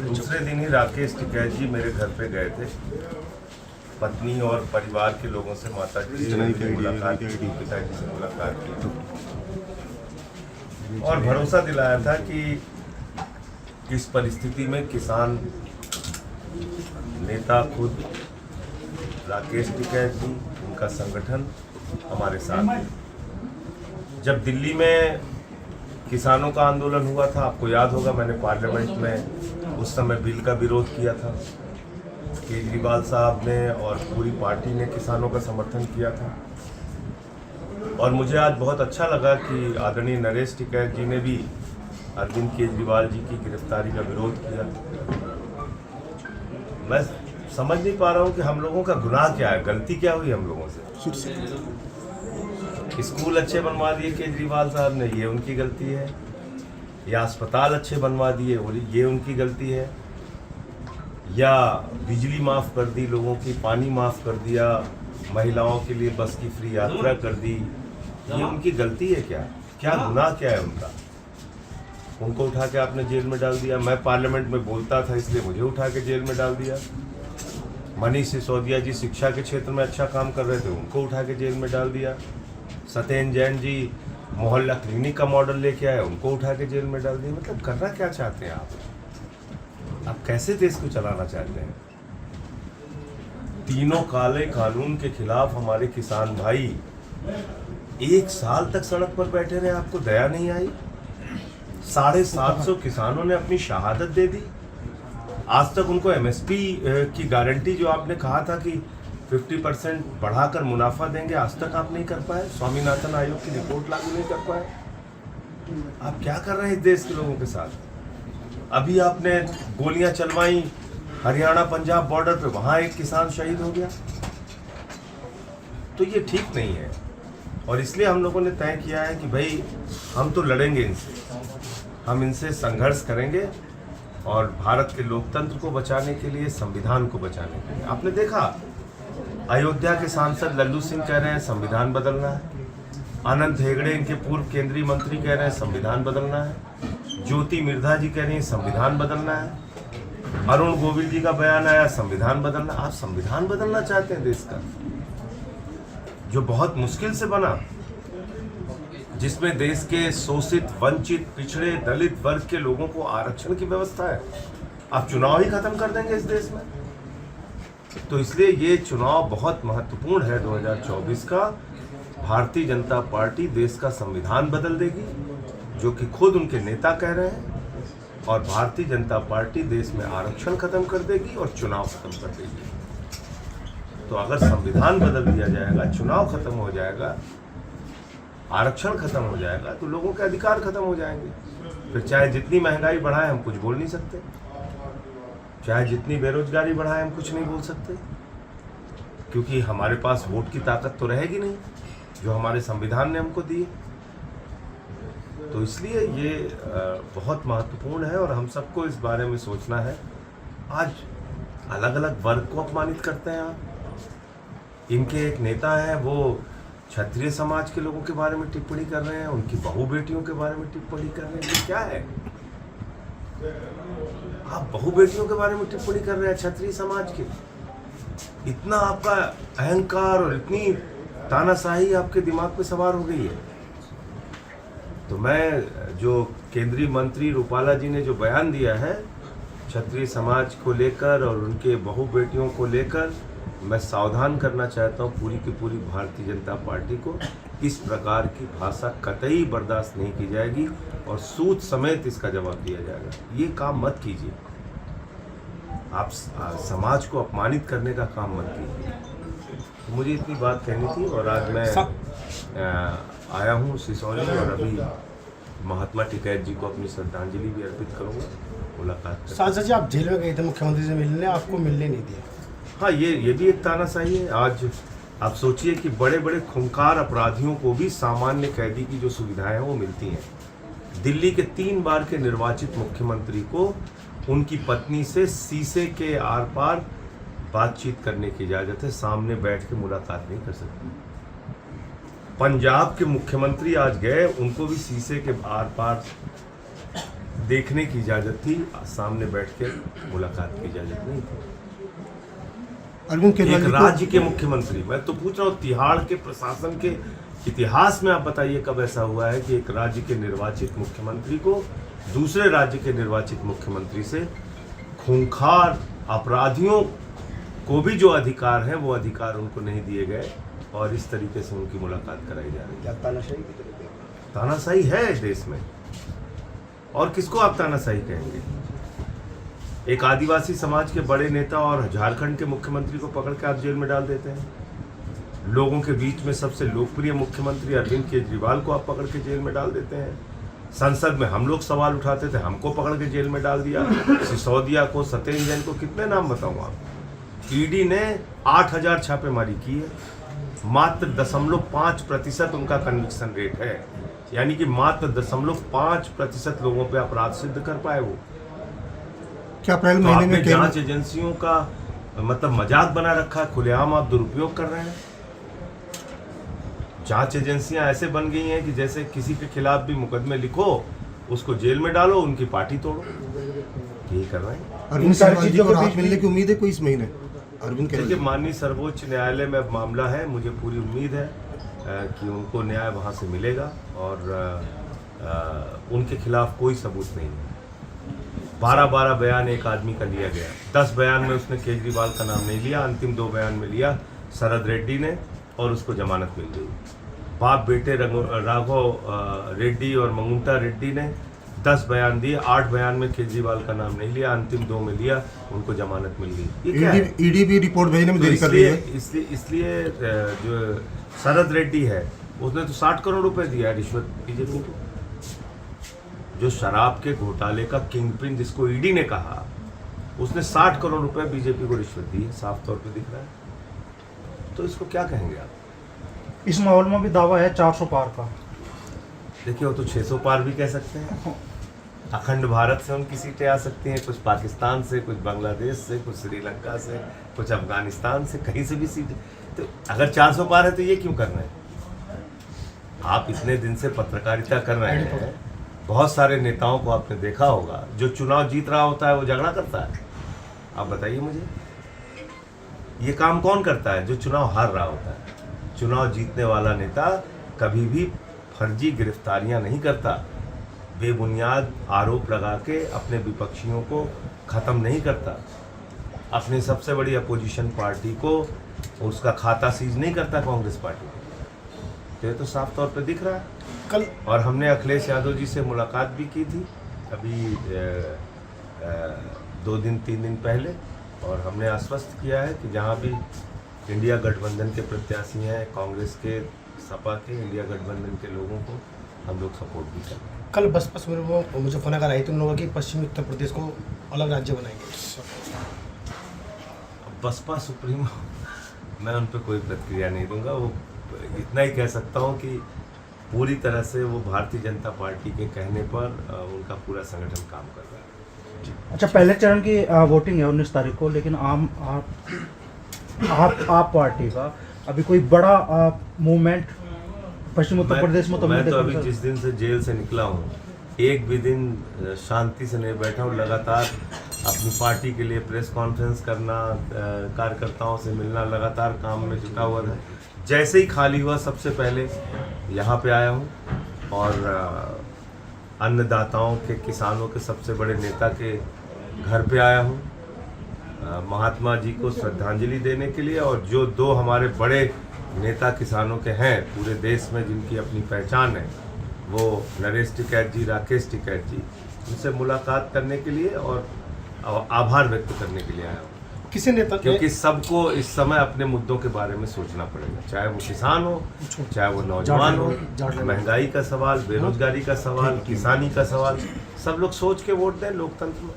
दूसरे दिन ही राकेश टिकैत जी मेरे घर पे गए थे। पत्नी और परिवार के लोगों से माता जी से मुलाकात की, पिताजी से मुलाकात की और भरोसा दिलाया था कि इस परिस्थिति में किसान नेता खुद राकेश टिकैत जी, उनका संगठन हमारे साथ है। जब दिल्ली में किसानों का आंदोलन हुआ था, आपको याद होगा, मैंने पार्लियामेंट में उस समय बिल का विरोध किया था। केजरीवाल साहब ने और पूरी पार्टी ने किसानों का समर्थन किया था और मुझे आज बहुत अच्छा लगा कि आदरणीय नरेश टिकैत जी ने भी अरविंद केजरीवाल जी की गिरफ्तारी का विरोध किया। मैं समझ नहीं पा रहा हूँ कि हम लोगों का गुनाह क्या है, गलती क्या हुई हम लोगों से। स्कूल अच्छे बनवा दिए केजरीवाल साहब ने, ये उनकी गलती है, या अस्पताल अच्छे बनवा दिए ये उनकी गलती है, या बिजली माफ़ कर दी लोगों की, पानी माफ़ कर दिया, महिलाओं के लिए बस की फ्री यात्रा कर दी, ये उनकी गलती है क्या? क्या गुनाह क्या है उनका? उनको उठा के आपने जेल में डाल दिया। मैं पार्लियामेंट में बोलता था इसलिए मुझे उठा के जेल में डाल दिया। मनीष सिसोदिया जी शिक्षा के क्षेत्र में अच्छा काम कर रहे थे, उनको उठा के जेल में डाल दिया। सत्येंद्र जैन जी मोहल्ला क्लिनिक का मॉडल लेके आए, उनको उठा के जेल में डाल दिया। मतलब करना क्या चाहते हैं आप कैसे देश को चलाना चाहते हैं? तीनों काले कानून के खिलाफ हमारे किसान भाई 1 साल तक सड़क पर बैठे रहे, आपको दया नहीं आई? 750 किसानों ने अपनी शहादत दे दी। आज तक उनको एमएसपी की गारंटी जो आपने कहा था कि 50% बढ़ाकर मुनाफा देंगे, आज तक आप नहीं कर पाए। स्वामीनाथन आयोग की रिपोर्ट लागू नहीं कर पाए। आप क्या कर रहे हैं इस देश के लोगों के साथ? अभी आपने गोलियां चलवाई हरियाणा पंजाब बॉर्डर पे, वहां एक किसान शहीद हो गया। तो ये ठीक नहीं है और इसलिए हम लोगों ने तय किया है कि भाई हम तो लड़ेंगे इनसे, हम इनसे संघर्ष करेंगे और भारत के लोकतंत्र को बचाने के लिए, संविधान को बचाने के लिए। आपने देखा अयोध्या के सांसद लल्लू सिंह कह रहे हैं संविधान बदलना है, अनंत हेगड़े इनके पूर्व केंद्रीय मंत्री कह रहे हैं संविधान बदलना है, ज्योति मिर्धा जी कह रही हैं संविधान बदलना है, अरुण गोविल जी का बयान आया संविधान बदलना। आप संविधान बदलना चाहते हैं देश का, जो बहुत मुश्किल से बना, जिसमें देश के शोषित, वंचित, पिछड़े, दलित वर्ग के लोगों को आरक्षण की व्यवस्था है। आप चुनाव ही खत्म कर देंगे इस देश में। तो इसलिए ये चुनाव बहुत महत्वपूर्ण है 2024 का। भारतीय जनता पार्टी देश का संविधान बदल देगी, जो कि खुद उनके नेता कह रहे हैं, और भारतीय जनता पार्टी देश में आरक्षण खत्म कर देगी और चुनाव खत्म कर देगी। तो अगर संविधान बदल दिया जाएगा, चुनाव खत्म हो जाएगा, आरक्षण खत्म हो जाएगा, तो लोगों के अधिकार खत्म हो जाएंगे। फिर चाहे जितनी महंगाई बढ़ाए हम कुछ बोल नहीं सकते, चाहे जितनी बेरोजगारी बढ़ाए हम कुछ नहीं बोल सकते, क्योंकि हमारे पास वोट की ताकत तो रहेगी नहीं जो हमारे संविधान ने हमको दी है। तो इसलिए ये बहुत महत्वपूर्ण है और हम सबको इस बारे में सोचना है। आज अलग अलग वर्ग को अपमानित करते हैं आप। इनके एक नेता हैं, वो क्षत्रिय समाज के लोगों के बारे में टिप्पणी कर रहे हैं, उनकी बहू बेटियों के बारे में टिप्पणी कर रहे हैं। ये क्या है? आप बहू बेटियों के बारे में टिप्पणी कर रहे हैं क्षत्रिय समाज के? इतना आपका अहंकार और इतनी तानाशाही आपके दिमाग पे सवार हो गई है। तो मैं, जो केंद्रीय मंत्री रूपाला जी ने जो बयान दिया है क्षत्रिय समाज को लेकर और उनके बहू बेटियों को लेकर, मैं सावधान करना चाहता हूँ पूरी की पूरी भारतीय जनता पार्टी को। इस प्रकार की भाषा कतई बर्दाश्त नहीं की जाएगी और सूद समेत इसका जवाब दिया जाएगा। ये काम मत कीजिए, आप समाज को अपमानित करने का काम मत कीजिए। तो मुझे इतनी बात कहनी थी और आज मैं आया हूँ सिसौली और अभी महात्मा टिकैत जी को अपनी श्रद्धांजलि भी अर्पित करूँगा। मुलाकात सांसद जी, आप जेल में गए थे मुख्यमंत्री से मिलने, आपको मिलने नहीं दिया। हाँ, ये भी एक तानाशाही है। आज आप सोचिए कि बड़े बड़े खूंखार अपराधियों को भी सामान्य कैदी की जो सुविधाएं हैं वो मिलती हैं। दिल्ली के 3 बार के निर्वाचित मुख्यमंत्री को उनकी पत्नी से शीशे के आर पार बातचीत करने की इजाज़त है, सामने बैठ के मुलाकात नहीं कर सकते। पंजाब के मुख्यमंत्री आज गए, उनको भी शीशे के आर पार देखने की इजाज़त थी, सामने बैठ के मुलाकात की इजाज़त नहीं थी। अरविंद एक केजरीवाल राज्य के मुख्यमंत्री, मैं तो पूछ रहा हूँ तिहाड़ के प्रशासन के इतिहास में आप बताइए कब ऐसा हुआ है कि एक राज्य के निर्वाचित मुख्यमंत्री को दूसरे राज्य के निर्वाचित मुख्यमंत्री से खूंखार अपराधियों को भी जो अधिकार है वो अधिकार उनको नहीं दिए गए और इस तरीके से उनकी मुलाकात कराई जा रही है। तानाशाही है इस देश में, और किसको आप तानाशाही कहेंगे? एक आदिवासी समाज के बड़े नेता और झारखंड के मुख्यमंत्री को पकड़ के आप जेल में डाल देते हैं। लोगों के बीच में सबसे लोकप्रिय मुख्यमंत्री अरविंद केजरीवाल को आप पकड़ के जेल में डाल देते हैं। संसद में हम लोग सवाल उठाते थे, हमको पकड़ के जेल में डाल दिया। सिसोदिया को, सत्येंद्र जैन को, कितने नाम बताऊं आप। ईडी ने 8000 छापेमारी की है, मात्र 0.5% उनका कन्विक्शन रेट है, यानी कि मात्र 0.5% लोगों पे अपराध सिद्ध कर पाए वो। क्या अप्रैल तो महीने आपने में जांच एजेंसियों का मतलब मजाक बना रखा है, खुलेआम आप दुरुपयोग कर रहे हैं। जांच एजेंसियां ऐसे बन गई हैं कि जैसे किसी के खिलाफ भी मुकदमे लिखो, उसको जेल में डालो, उनकी पार्टी तोड़ो, यही कर रहे हैं। अरविंद केजरीवाल जी को राहत मिलने की उम्मीद है कोई इस महीने? अरविंद देखिए, केजरीवाल माननीय सर्वोच्च न्यायालय में अब मामला है, मुझे पूरी उम्मीद है कि उनको न्याय वहाँ से मिलेगा और उनके खिलाफ कोई सबूत नहीं है। 12 बयान एक आदमी का लिया गया, 10 बयान में उसने केजरीवाल का नाम नहीं लिया, अंतिम 2 बयान में लिया शरद रेड्डी ने और उसको जमानत मिल गई। बाप बेटे राघव रेड्डी और मंगुंटा रेड्डी ने 10 बयान दिए, 8 बयान में केजरीवाल का नाम नहीं लिया, अंतिम 2 में लिया, उनको जमानत मिल गई। ये क्या है? ईडी भी रिपोर्ट भेजने में देरी कर रही है। इसलिए जो शरद रेड्डी है उसने तो 60 करोड़ रुपए दिया रिश्वत बीजेपी को। जो शराब के घोटाले का किंग पिन जिसको ईडी ने कहा, उसने 60 करोड़ रुपए बीजेपी को रिश्वत दी है, साफ तौर पे दिख रहा है। तो इसको क्या कहेंगे आप? इस माहौल में भी दावा है 400 पार का। देखिए, वो तो 600 पार भी कह सकते हैं। अखंड भारत से उनकी सीटें आ सकती हैं, कुछ पाकिस्तान से, कुछ बांग्लादेश से, कुछ श्रीलंका से, कुछ अफगानिस्तान से, कहीं से भी सीटें। तो अगर 400 पार है तो ये क्यों कर रहे हैं? आप इतने दिन से पत्रकारिता कर रहे हैं, बहुत सारे नेताओं को आपने देखा होगा, जो चुनाव जीत रहा होता है वो झगड़ा करता है। आप बताइए मुझे, ये काम कौन करता है? जो चुनाव हार रहा होता है। चुनाव जीतने वाला नेता कभी भी फर्जी गिरफ्तारियां नहीं करता, बेबुनियाद आरोप लगा के अपने विपक्षियों को ख़त्म नहीं करता, अपनी सबसे बड़ी अपोजिशन पार्टी को उसका खाता सीज नहीं करता कांग्रेस पार्टी को। तो ये तो साफ तौर पे दिख रहा है कल। और हमने अखिलेश यादव जी से मुलाकात भी की थी अभी 2-3 दिन पहले, और हमने आश्वस्त किया है कि जहाँ भी इंडिया गठबंधन के प्रत्याशी हैं, कांग्रेस के, सपा के, इंडिया गठबंधन के लोगों को हम लोग सपोर्ट भी कर रहे हैं। कल बसपा सुप्रीमो मुझे फोन कर आई थी, उन्होंने कहा कि पश्चिमी उत्तर प्रदेश को अलग राज्य बनाएंगे। बसपा सुप्रीमो, मैं उन पर कोई प्रतिक्रिया नहीं दूंगा। वो इतना ही कह सकता हूँ कि पूरी तरह से वो भारतीय जनता पार्टी के कहने पर उनका पूरा संगठन काम कर रहा है। अच्छा, पहले चरण की वोटिंग है 19 तारीख को, लेकिन आप पार्टी का अभी कोई बड़ा मूवमेंट पश्चिम उत्तर प्रदेश में तो मैं तो अभी जिस दिन से जेल से निकला हूँ, एक भी दिन शांति से नहीं बैठा हूँ। लगातार अपनी पार्टी के लिए प्रेस कॉन्फ्रेंस करना, कार्यकर्ताओं से मिलना, लगातार काम में जुटा हुआ है। जैसे ही खाली हुआ सबसे पहले यहाँ पे आया हूँ और अन्नदाताओं के, किसानों के सबसे बड़े नेता के घर पे आया हूँ महात्मा जी को श्रद्धांजलि देने के लिए। और जो 2 हमारे बड़े नेता किसानों के हैं पूरे देश में, जिनकी अपनी पहचान है, वो नरेश टिकैत जी, राकेश टिकैत जी, उनसे मुलाकात करने के लिए और आभार व्यक्त करने के लिए आया हूँ। किसी नेता क्योंकि सबको इस समय अपने मुद्दों के बारे में सोचना पड़ेगा, चाहे वो किसान हो, चाहे वो नौजवान हो, महंगाई का सवाल, बेरोजगारी का सवाल, किसानी का सवाल, सब लोग सोच के वोट दें लोकतंत्र में।